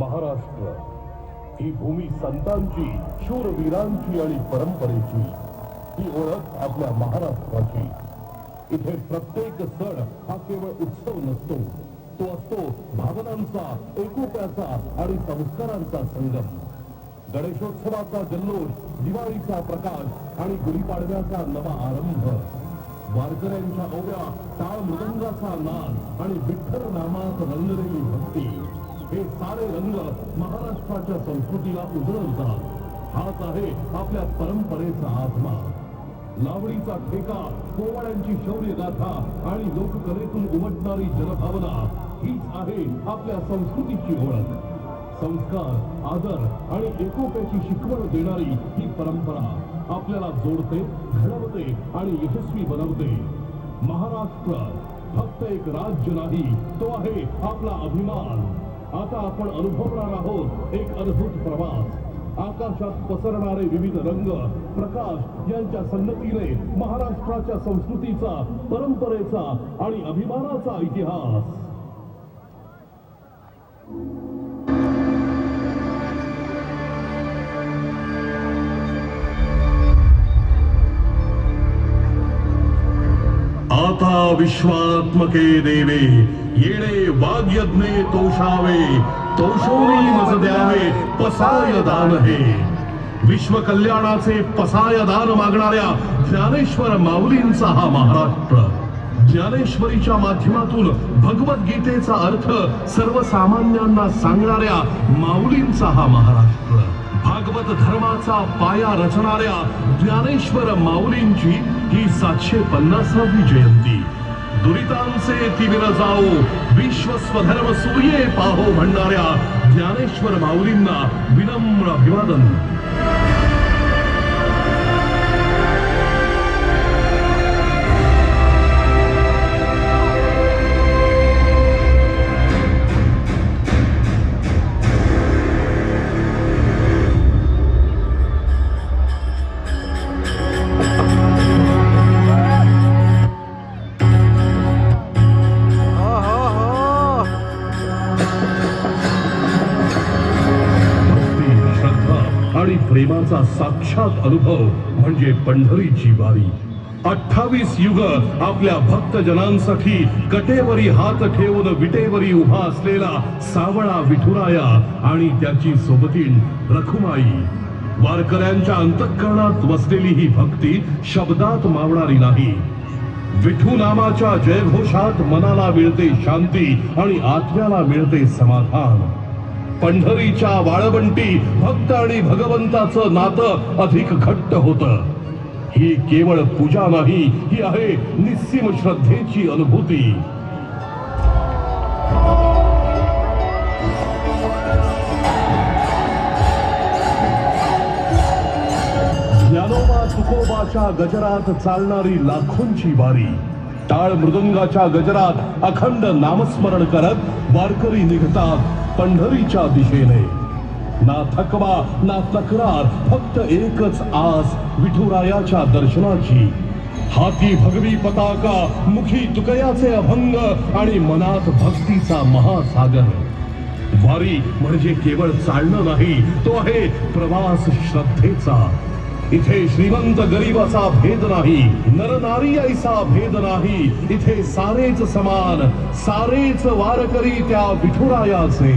महाराष्ट्र ही भूमी संतांची, शूरवीरांची आणि परंपरेची, ही ओळख आपल्या महाराष्ट्राची. इथे प्रत्येक सण हा केवळ उत्सव नसतो, तो असतो भावनांचा, एकोप्याचा आणि संस्कारांचा संगम. गणेशोत्सवाचा जल्लोष, दिवाळीचा प्रकाश आणि गुढीपाडव्याचा नवा आरंभ, वारकऱ्यांच्या ओव्या, टाळ मृदंगाचा नाद आणि विठ्ठल नामात रंगलेली भक्ती, हे सारे रंग महाराष्ट्राच्या संस्कृतीला उजळवतात. हाच आहे आपल्या परंपरेचा आत्मा. लावणीचा ठेका, पोवाड्यांची शौर्य गाथा आणि लोककलेतून उमटणारी जनभावना, हीच आहे आपल्या संस्कृतीची ओळख. संस्कार, आदर आणि एकोप्याची शिकवण देणारी ही परंपरा आपल्याला जोडते, घडवते आणि यशस्वी बनवते. महाराष्ट्र फक्त एक राज्य नाही, तो आहे आपला अभिमान. आता आपण अनुभवणार आहोत एक अद्भुत प्रवास. आकाशात पसरणारे विविध रंग, प्रकाश यांच्या संगतीने महाराष्ट्राच्या संस्कृतीचा, परंपरेचा आणि अभिमानाचा इतिहास. आता विश्वात्मके देवे, येणे वाग्यज्ञे तोषावे, तोषोनी मज द्यावे पसाय दान हे. विश्व कल्याणाचे पसाय दान मागणाऱ्या ज्ञानेश्वर माऊलींचा हा महाराष्ट्र. ज्ञानेश्वरीच्या माध्यमातून भगवद्गीतेचा अर्थ सर्वसामान्यांना सांगणाऱ्या माऊलींचा हा महाराष्ट्र. भागवत धर्माचा पाया रचणाऱ्या ज्ञानेश्वर माऊलींची ही 750वी जयंती. दुरितांचे तिमिर जाओ, विश्व स्वधर्म सूये पाहो म्हणणाऱ्या ज्ञानेश्वर माऊलींना विनम्र अभिवादन. प्रेमाचा साक्षात अनुभव म्हणजे पंढरीची वारी. 28 युग आपल्या भक्तजनांसाठी कटेवरी हात ठेवून विटेवरी उभा असलेला सावळा विठुराया आणि त्याची सोबतीण रखुमाई. वारकऱ्यांच्या अंतःकरणात वसलेली ही भक्ती शब्दात मावणारी नाही. विठू नामाच्या जयघोषात मनाला मिळते शांती आणि आत्म्याला मिळते समाधान. पंढरीच्या वाळवंटी भक्त आणि भगवंताचं नातं अधिक घट्ट होतं. ही केवळ पूजा नाही, ही आहे निस्सीम श्रद्धेची अनुभूती. ज्ञानोबा तुकोबाच्या गजरात चालणारी लाखोंची वारी. टाळ मृदंगाच्या गजरात अखंड नामस्मरण करत वारकरी निघतात पंढरीच्या दिशेने. ना थकवा ना तक्रार, फक्त एकच आस विठुरायाच्या दर्शनाची. हाती भगवी पताका, मुखी तुकयाचे अभंग आणि मनात भक्तीचा महासागर. वारी म्हणजे केवळ चालणं नाही, तो आहे प्रवास श्रद्धेचा. इथे श्रीमंत गरीबाचा भेद नाही, नरनारी ऐसा भेद नाही. इथे सारेच समान, सारेच वारकरी त्या विठुरायाचे.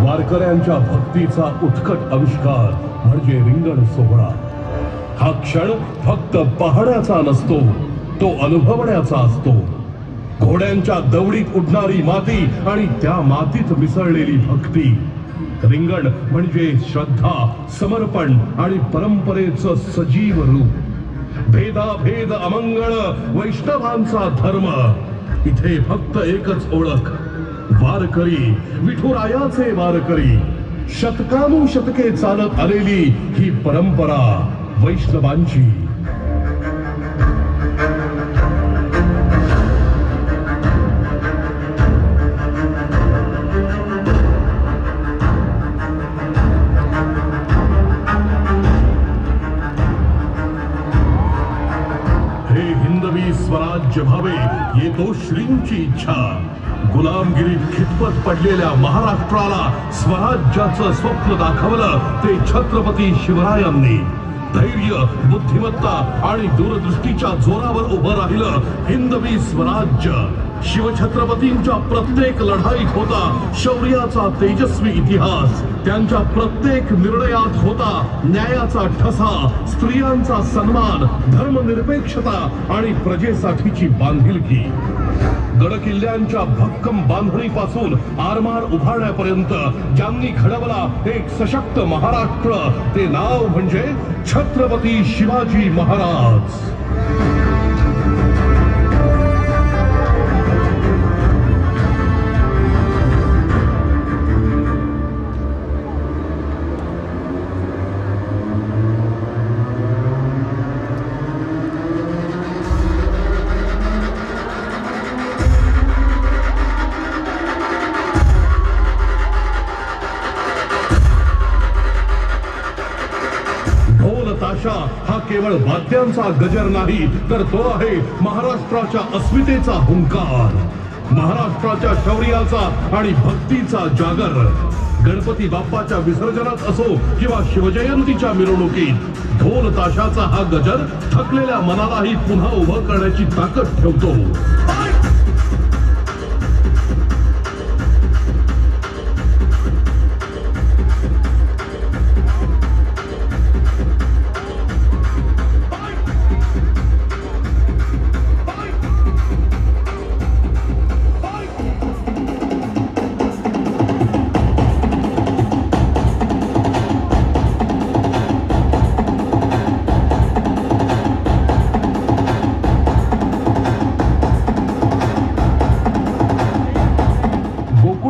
वारकऱ्यांच्या भक्तीचा उत्कट आविष्कार म्हणजे रिंगण सोहळा. हा क्षण फक्त पाहण्याचा नसतो, तो अनुभवण्याचा असतो. घोड्यांच्या दवडीत उडणारी माती आणि त्या मातीत मिसळलेली भक्ती. रिंगण म्हणजे श्रद्धा, समर्पण आणि परंपरेचं सजीव रूप. भेदाभेद अमंगळ वैष्णवांचा धर्म. इथे फक्त एकच ओळख, वारकरी, विठुरायाचे वारकरी. शतकानुशतके चालत आलेली ही परंपरा वैष्णवांची. स्वराज्य व्हावे येतो श्रींची इच्छा. गुलामगिरीत खितपत पडलेल्या महाराष्ट्राला स्वराज्याचं स्वप्न दाखवलं ते छत्रपती शिवरायांनी. धैर्य, बुद्धिमत्ता आणि दूरदृष्टीच्या जोरावर उभं राहिलं हिंदवी स्वराज्य. शिवछत्रपतींच्या प्रत्येक लढाईत होता शौर्याचा तेजस्वी इतिहास. त्यांच्या प्रत्येक निर्णयात होता न्यायाचा ठसा, स्त्रियांचा सन्मान, धर्मनिरपेक्षता आणि प्रजेसाठीची बांधिलकी. गडकिल्ल्यांच्या भक्कम बांधणीपासून आरमार उभारण्यापर्यंत ज्यांनी घडवला एक सशक्त महाराष्ट्र, ते नाव म्हणजे छत्रपती शिवाजी महाराज. हा केवळ वाद्यांचा गजर नाही, तर तो आहे महाराष्ट्राच्या अस्मितेचा हुंकार, महाराष्ट्राच्या शौर्याचा आणि भक्तीचा जागर. गणपती बाप्पाच्या विसर्जनात असो किंवा शिवजयंतीच्या मिरवणुकीत, ढोल ताशाचा हा गजर थकलेल्या मनालाही पुन्हा उभं करण्याची ताकद ठेवतो.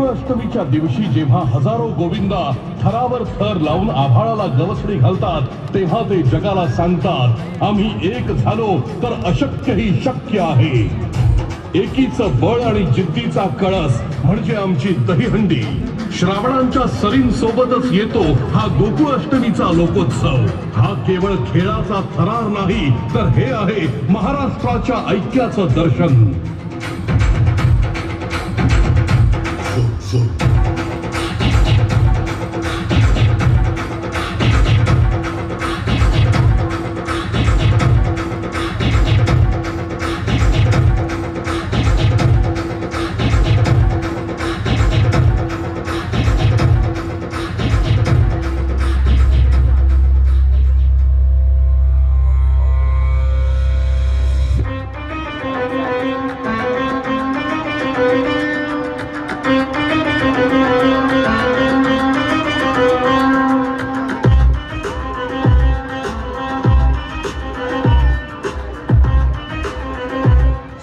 अष्टमीच्या दिवशी जेव्हा हजारो गोविंदा थरावर थर लावून आभाळाला गवसणी घालतात, तेव्हा ते जगाला सांगतात, आम्ही एक झालो तर अशक्यही शक्य आहे. एकीचं बळ आणि जिद्दीचा कळस म्हणजे आमची दहीहंडी. श्रावणांच्या सरींसोबतच येतो हा गोकुळ अष्टमीचा लोकोत्सव. हा केवळ खेळाचा थरार नाही, तर हे आहे महाराष्ट्राच्या ऐक्याचं दर्शन.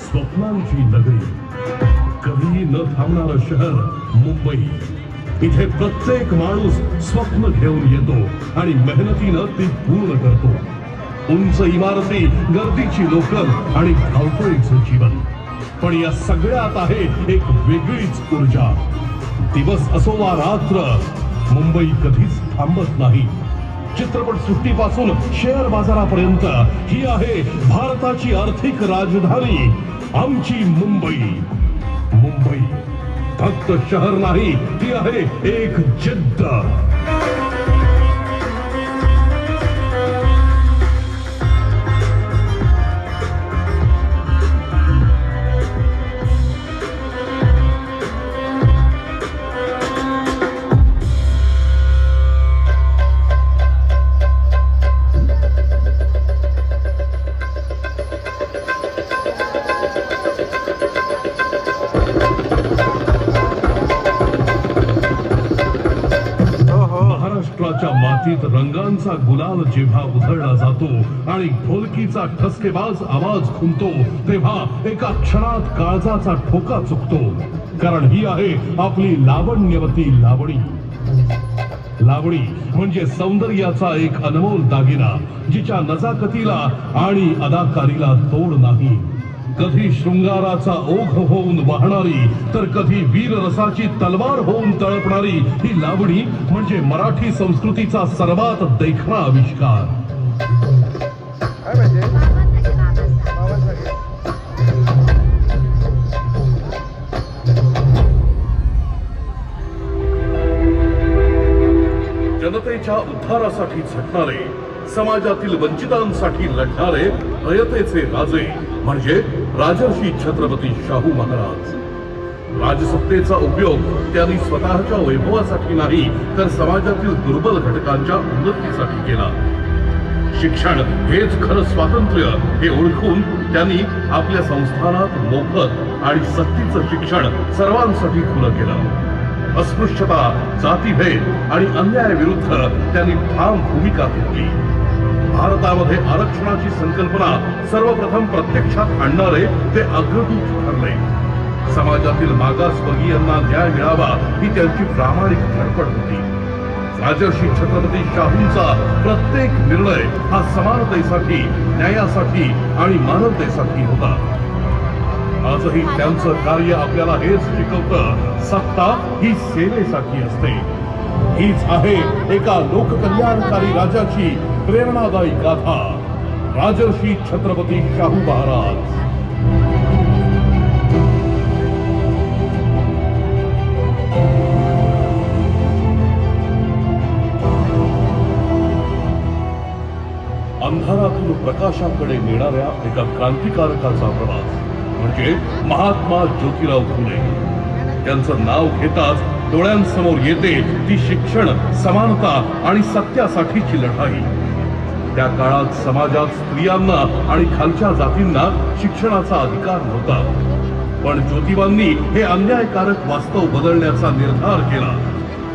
स्वप्नांची नगरी, कधीही न थांबणारं शहर मुंबई. इथे प्रत्येक माणूस स्वप्न घेऊन येतो आणि मेहनतीनं ती पूर्ण करतो. उंच इमारती, गर्दीची लोकल आणि धावपळीचं जीवन. पण या सगळ्यात आहे एक वेगळीच ऊर्जा. दिवस असो वा रात्र, मुंबई कधीच थांबत नाही. चित्रपट सृष्टीपासून शेअर बाजारापर्यंत ही आहे भारताची आर्थिक राजधानी, आमची मुंबई. मुंबई फक्त शहर नाही, ती आहे एक जिद्द. महाराष्ट्राच्या मातीत रंगांचा गुलाल जेव्हा उधळला जातो आणि ढोलकीचा ठसकेबाज आवाज खुंटतो, तेव्हा एका क्षणात काळजाचा ठोका चुकतो. कारण ही आहे आपली लावण्यवती लावणी. लावणी म्हणजे सौंदर्याचा एक अनमोल दागिना, जिच्या नजाकतीला आणि अदाकारीला तोड नाही. कधी शृंगाराचा ओघ होऊन वाहणारी, तर कधी वीररसाची तलवार होऊन तळपणारी ही लावणी म्हणजे मराठी संस्कृतीचा सर्वात देखणा आविष्कार. उद्धारासाठी झटणारे, समाजातील वंचितांसाठी लढणारे रयतेचे राजे म्हणजे राजर्षी छत्रपती शाहू महाराज. राजसत्तेचा उपयोग त्यांनी स्वतःच्या वैभवासाठी नाही तर समाजातील दुर्बल घटकांच्या उन्नतीसाठी केला. शिक्षण हेच खरं स्वातंत्र्य हे ओळखून त्यांनी आपल्या संस्थानात मोफत आणि सक्तीचं शिक्षण सर्वांसाठी खुलं केलं. अस्पृश्यता, जातीभेद आणि अन्यायाविरुद्ध त्यांनी ठाम भूमिका घेतली. भारतामध्ये आरक्षणाची संकल्पना सर्वप्रथम प्रत्यक्षात आणणारे ते अग्रदूत ठरले. समाजातील मागासवर्गीयांना न्याय मिळावा ही त्यांची प्रामाणिक धडपड होती. राजर्षी छत्रपती शाहूंचा प्रत्येक निर्णय हा समानतेसाठी, न्यायासाठी आणि मानवतेसाठी होता. आजही त्यांचं कार्य आपल्याला हेच शिकवतं, सत्ता ही सेवेसाठी असते. हीच आहे एका लोककल्याणकारी राजाची प्रेरणादायी गाथा, राजर्षी छत्रपती शाहू महाराज. अंधारातून प्रकाशाकडे नेणाऱ्या एका क्रांतिकारकाचा प्रवास म्हणजे महात्मा ज्योतिराव फुले. त्यांचं नाव घेताच डोळ्यांसमोर येते ती शिक्षण, समानता आणि सत्यासाठीची लढाई. त्या काळात समाजात स्त्रियांना आणि खालच्या जातींना शिक्षणाचा अधिकार नव्हता, पण ज्योतिबांनी हे अन्यायकारक वास्तव बदलण्याचा निर्धार केला.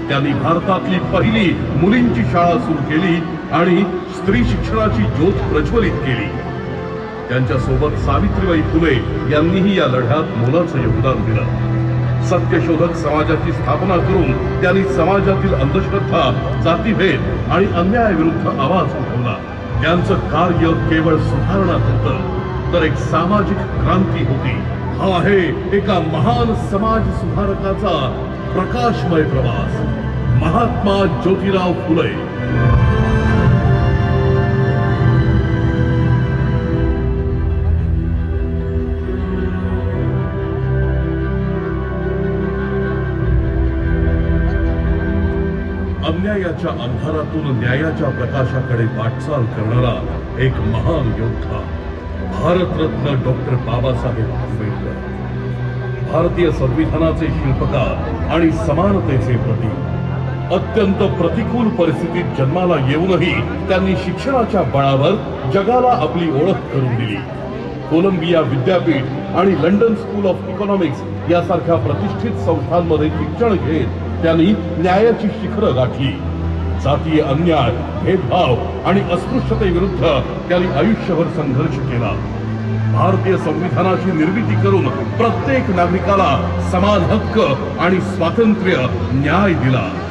त्यांनी भारतातली पहिली मुलींची शाळा सुरू केली आणि स्त्री शिक्षणाची ज्योत प्रज्वलित केली. त्यांच्यासोबत सावित्रीबाई फुले यांनीही या लढ्यात मोलाचं योगदान दिलं. सत्यशोधक समाजाची स्थापना करून त्यांनी समाजातील अंधश्रद्धा, जातीभेद आणि अन्यायाविरुद्ध आवाज उठवला. त्यांचं कार्य केवळ सुधारणा नव्हतं तर एक सामाजिक क्रांती होती. हा आहे एका महान समाज सुधारकाचा प्रकाशमय प्रवास, महात्मा ज्योतिराव फुले. अन्यायाच्या अंधारातून न्यायाच्या प्रकाशाकडे वाटचाल करणारा एक महान योद्धा, भारतरत्न डॉक्टर बाबासाहेब आंबेडकर. भारतीय संविधानाचे शिल्पकार आणि समानतेचे प्रतीक. अत्यंत प्रतिकूल परिस्थितीत जन्माला येऊनही त्यांनी शिक्षणाच्या बळावर जगाला आपली ओळख करून दिली. कोलंबिया विद्यापीठ आणि लंडन स्कूल ऑफ इकॉनॉमिक्स यासारख्या प्रतिष्ठित संस्थांमध्ये शिक्षण घेत त्यांनी न्यायाची शिखरं गाठली. जातीय अन्याय, भेदभाव आणि अस्पृश्यतेविरुद्ध त्यांनी आयुष्यभर संघर्ष केला. भारतीय संविधानाची निर्मिती करून प्रत्येक नागरिकाला समान हक्क आणि स्वातंत्र्य, न्याय दिला.